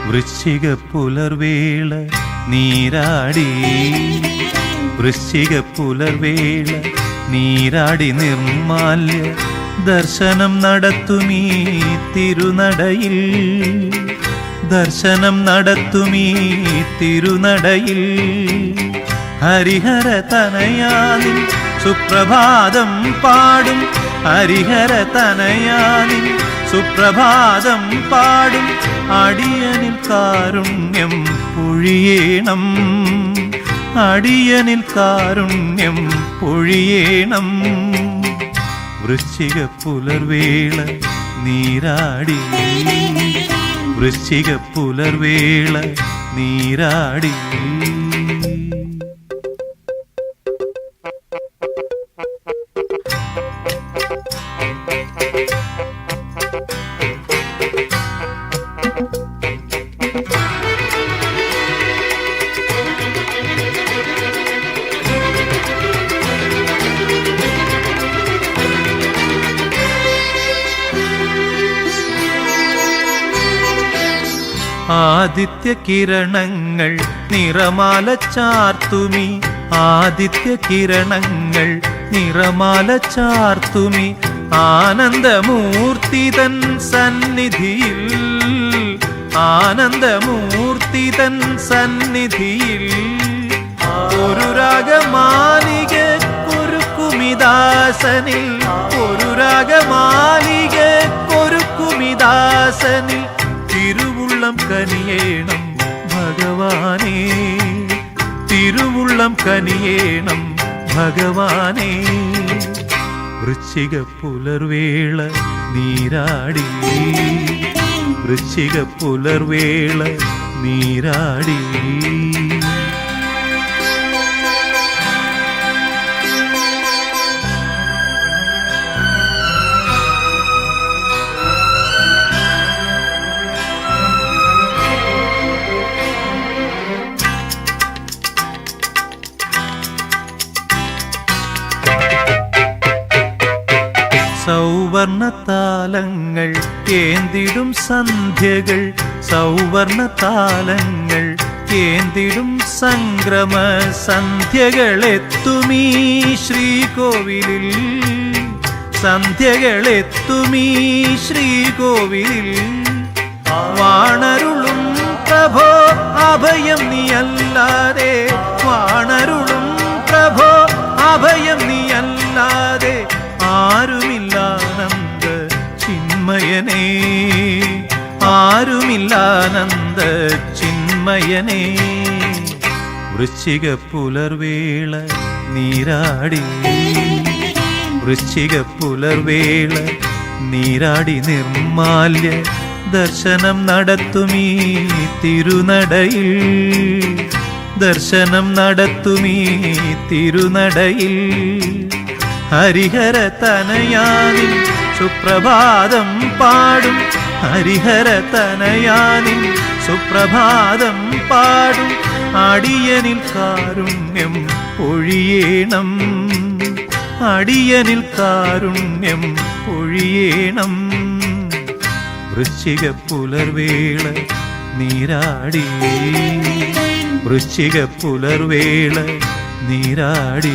വൃശ്ചിക പുലർവേള നീരാടി വൃശ്ചിക പുലർവേള നീരാടി നിർമാല്യ ദർശനം നടത്തുമീ തിരുനടയിൽ ദർശനം നടത്തുമീ തിരുനടയിൽ ഹരിഹര തനയാനിൻ സുപ്രഭാതം പാടും ഹരിഹര തനയാനിൻ സുപ്രഭാതം പാടും അടിയനിൽ കാരുണ്യം പൊഴിയേണം അടിയനിൽ കാരുണ്യം പൊഴിയേണം വൃശ്ചിക പുലർവേള നീരാടി വൃശ്ചിക പുലർവേള നീരാടി ആദിത്യ കിരണങ്ങൾ നിറമാല ചാർത്തുമി ആദിത്യ കിരണങ്ങൾ നിറമാല ചാർത്തുമി ആനന്ദമൂർത്തി തൻ സന്നിധിയിൽ ആനന്ദമൂർത്തി തൻ സന്നിധിയിൽ ഒരു രാഗമാലിക ഒരുക്കുമിദാസനിൽ ഒരു രാഗമാലിക ഒരുക്കുമിദാസനിൽ തിരുവുള്ളം കനിയേണം ഭഗവാനേ തിരുവുള്ളം കനിയേണം ഭഗവാനേ വൃശ്ചിക പുലർവേള നീരാടി വൃശ്ചിക പുലർവേള നീരാടി സൗവർണതാലങ്ങൾ കേന്തിടും സന്ധ്യകൾ സൗവർണതാലങ്ങൾ കേന്തിടും സംക്രമ സന്ധ്യകളെത്തുമീ ശ്രീകോവിലിൽ സന്ധ്യകളെത്തുമീ ശ്രീകോവിലിൽ വാണരുളും പ്രഭോ അഭയം നീയല്ലാതെ വാണരുളും പ്രഭോ അഭയം നീയല്ലാതെ ആരുമില്ലാനന്ദ ചിന്മയനേ ആരുമില്ലാനന്ദ ചിന്മയനേ വൃശ്ചിക പുലർവേള നീരാടി വൃശ്ചിക പുലർവേള നീരാടി നിർമാല്യ ദർശനം നടത്തുമീ തിരുനടയിൽ ദർശനം നടത്തുമീ തിരുനടയിൽ ഹരിഹര തനയാനിൻ സുപ്രഭാതം പാടും ഹരിഹര തനയാനിൻ സുപ്രഭാതം പാടും അടിയനിൽ കാരുണ്യം പൊഴിയേണം അടിയനിൽ കാരുണ്യം പൊഴിയേണം വൃശ്ചിക പുലർവേള നീരാടി വൃശ്ചിക പുലർവേള നീരാടി